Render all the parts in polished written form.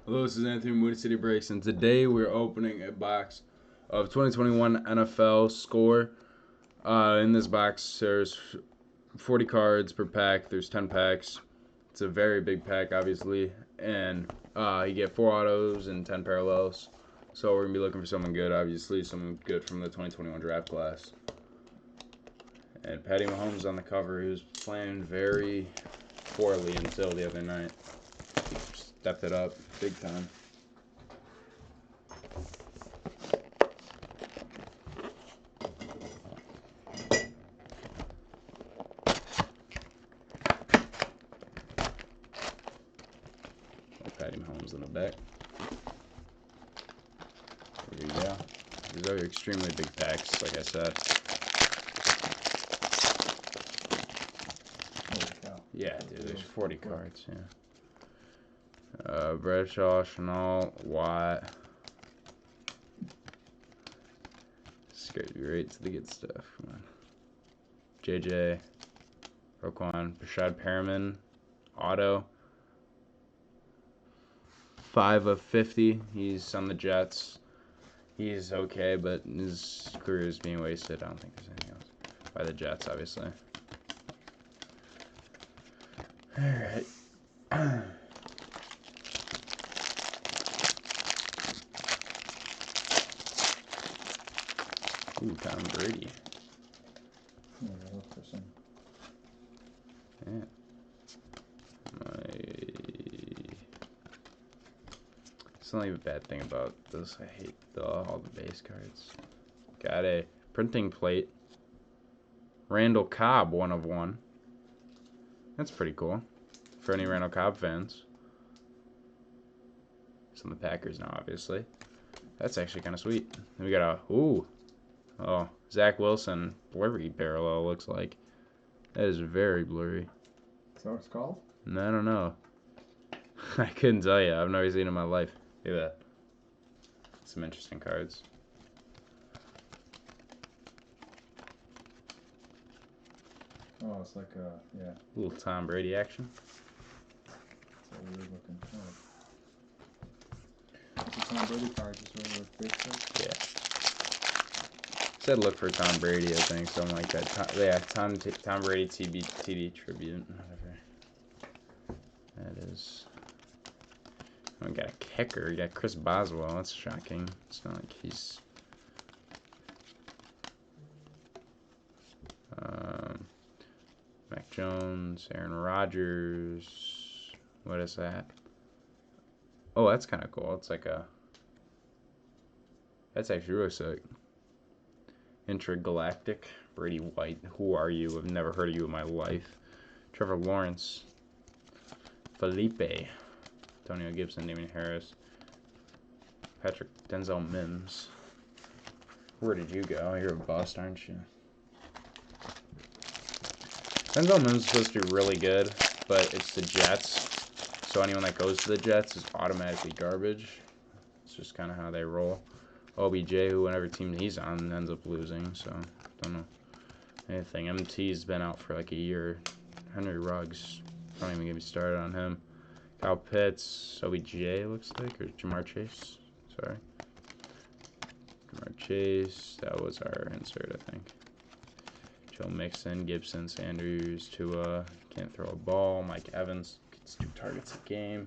Hello, this is Anthony from Moody City Breaks, and today we're opening a box of 2021 NFL Score. In this box, there's 40 cards per pack. There's 10 packs. It's a very big pack, obviously, and you get 4 autos and 10 parallels. So we're going to be looking for someone good, obviously, someone good from the 2021 draft class. And Patty Mahomes on the cover. He was playing very poorly until the other night. He stepped it up big time. Patty Mahomes in the back. There you go. These are extremely big packs, like I said. Yeah, dude, there's 40 cards, yeah. Bradshaw, Chenault, Watt. Scared you right to the good stuff. Come on. JJ, Roquan, Rashad Perriman, Auto. 5 of 50. He's on the Jets. He's okay, but his career is being wasted. I don't think there's anything else. By the Jets, obviously. Alright. Ooh, Tom Brady. Yeah, look for some. Yeah. It's not even a bad thing about this. I hate all the base cards. Got a printing plate. Randall Cobb, 1 of 1. That's pretty cool for any Randall Cobb fans. He's on the Packers now, obviously. That's actually kind of sweet. Then we got a Zach Wilson blurry parallel, looks like. That is very blurry. Is that what it's called? I don't know. I couldn't tell you. I've never seen it in my life. Look at that. Some interesting cards. Oh, it's like yeah. A little Tom Brady action. It's a weird looking card. The Tom Brady card is really with big stuff. Yeah. Said look for Tom Brady, I think, something like that. Tom Brady TD tribute, whatever that is. We got a kicker. You got Chris Boswell. That's shocking. It's not like he's. Mac Jones, Aaron Rodgers. What is that? Oh, that's kind of cool. It's like a. That's actually really sick. Intergalactic. Brady White. Who are you? I've never heard of you in my life. Trevor Lawrence. Felipe. Antonio Gibson, Damien Harris, Patrick Denzel Mims. Where did you go? You're a bust, aren't you? Denzel Mims is supposed to be really good, but it's the Jets. So anyone that goes to the Jets is automatically garbage. It's just kind of how they roll. OBJ, who whatever team he's on, ends up losing. So don't know anything. MT's been out for like a year. Henry Ruggs. Don't even get me started on him. Kyle Pitts, OBJ looks like, or Jamar Chase. Sorry. Jamar Chase, that was our insert, I think. Joe Mixon, Gibson, Sanders, Tua, can't throw a ball. Mike Evans gets 2 targets a game.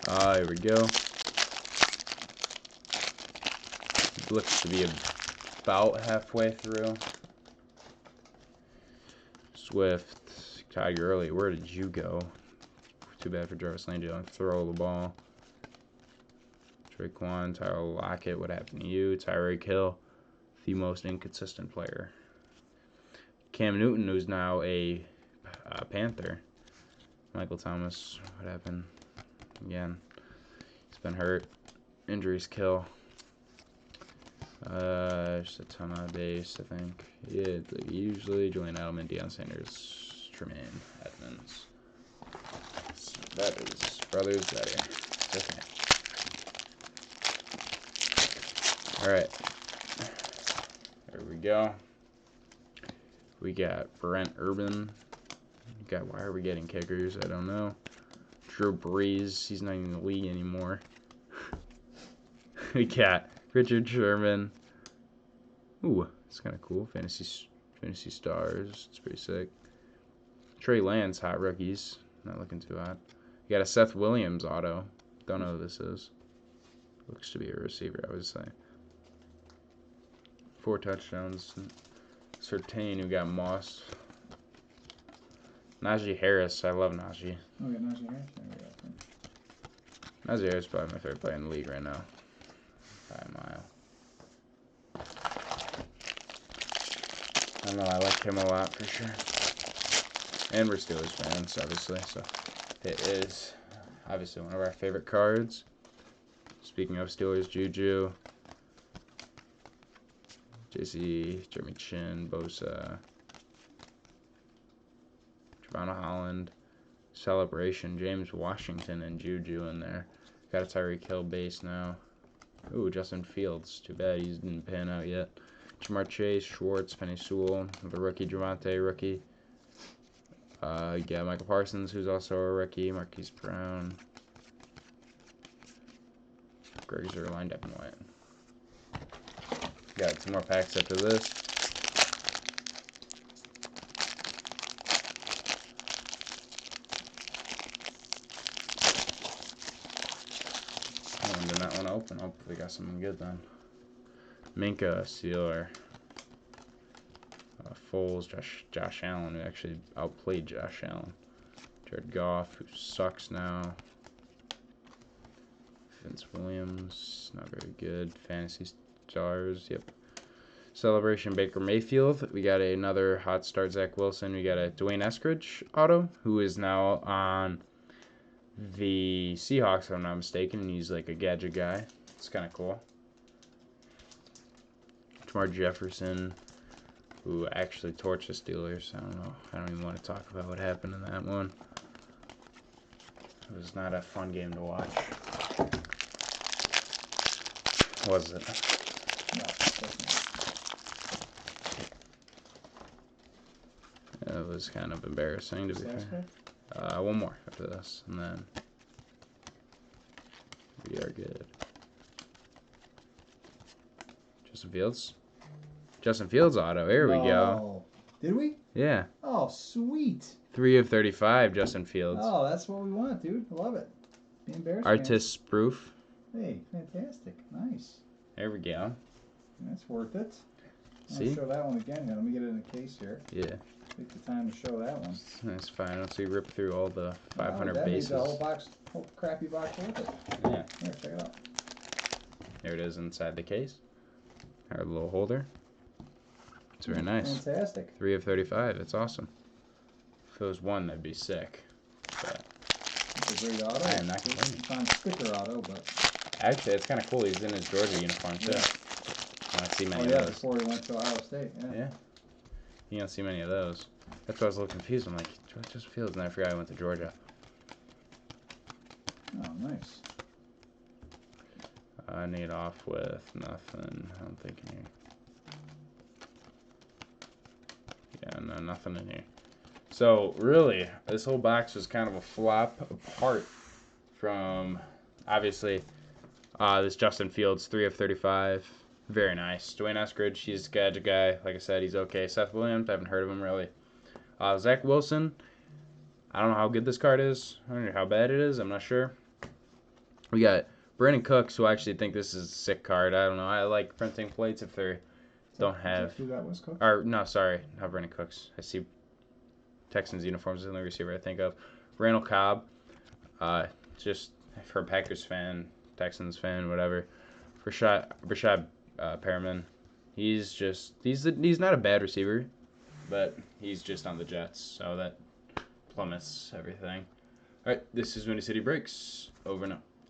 Here we go. Looks to be about halfway through. Swift, Todd Gurley, where did you go? Too bad for Jarvis Landry. Don't throw the ball. Traquan, Tyler Lockett, what happened to you? Tyreek Hill, the most inconsistent player. Cam Newton, who's now a Panther. Michael Thomas, what happened? Again, he's been hurt. Injuries kill. Just a ton of base, I think. Yeah, usually Julian Edelman, Deion Sanders, Tremaine Edmonds. So that is brothers that are okay. Alright. There we go. We got Brent Urban, God, why are we getting kickers? I don't know. Drew Brees, he's not even in the league anymore. We got Richard Sherman. Ooh, it's kind of cool. Fantasy Stars. It's pretty sick. Trey Lance, hot rookies. Not looking too hot. You got a Seth Williams auto. Don't know who this is. Looks to be a receiver, I would say. 4 touchdowns. Surtain, who got Moss. Najee Harris. I love Najee. Oh, we got Najee Harris. There we go. Najee Harris is probably my favorite player in the league right now. By a mile. I don't know, I like him a lot for sure. And we're Steelers fans, obviously, so it is obviously one of our favorite cards. Speaking of Steelers, Juju, JC, Jeremy Chin, Bosa, Javon Holland, Celebration, James Washington, and Juju in there. Got a Tyreek Hill base now. Ooh, Justin Fields. Too bad he didn't pan out yet. Jamar Chase, Schwartz, Penny Sewell, the rookie, Javonte, rookie. Yeah, Michael Parsons, who's also a rookie. Marquise Brown. Greg Zuerlein, Devin White. Got 2 more packs after this. Oh, did not want to open. Hopefully, got something good then. Minka, Sealer. Foles, Josh Allen, who actually outplayed Josh Allen. Jared Goff, who sucks now. Vince Williams, not very good. Fantasy Stars, yep. Celebration, Baker Mayfield. We got another hot start, Zach Wilson. We got a Dwayne Eskridge auto, who is now on the Seahawks, if I'm not mistaken. He's like a gadget guy. It's kind of cool. Jamar Jefferson, who actually torched the Steelers. I don't know. I don't even want to talk about what happened in that one. It was not a fun game to watch. Was it? No, It was kind of embarrassing, to be fair. One more after this, and then we are good. Justin Fields. Justin Fields auto. Here we go. Did we? Yeah. Oh, sweet. 3 of 35, Justin Fields. Oh, that's what we want, dude. I love it. Be embarrassed. Artist proof. Hey, fantastic. Nice. There we go. That's worth it. See? I'll show that one again. Let me get it in a case here. Yeah. Take the time to show that one. That's fine. Once we rip through all the 500 that bases. That made the whole crappy box worth it. Yeah. Here, check it out. There it is inside the case. Our little holder. It's very nice. Fantastic. 3 of 35. It's awesome. If it was 1, that'd be sick. But it's a great auto. I am not complaining. It's on sticker auto, but actually, it's kind of cool. He's in his Georgia uniform too. Yeah. I don't see many of those. Before he went to Ohio State. Yeah. You don't see many of those. That's why I was a little confused. I'm like, Justin Fields, and I forgot I went to Georgia. Oh, nice. I need off with nothing. I'm thinking here. Yeah, no, nothing in here. So, really, this whole box was kind of a flop apart from, obviously, this Justin Fields, 3 of 35. Very nice. Dwayne Eskridge, he's a gadget guy. Like I said, he's okay. Seth Williams, I haven't heard of him really. Zach Wilson, I don't know how good this card is. I don't know how bad it is. I'm not sure. We got Brandon Cooks, who I actually think this is a sick card. I don't know. I like printing plates if they don't have. Who that was, Cook? Or, no, sorry. Not Brandon Cooks. I see Texans uniforms is the only receiver I think of. Randall Cobb, just for a Packers fan, Texans fan, whatever. Rashad Perriman, he's not a bad receiver, but he's just on the Jets, so that plummets everything. All right, this is Windy City Breaks. Over and out.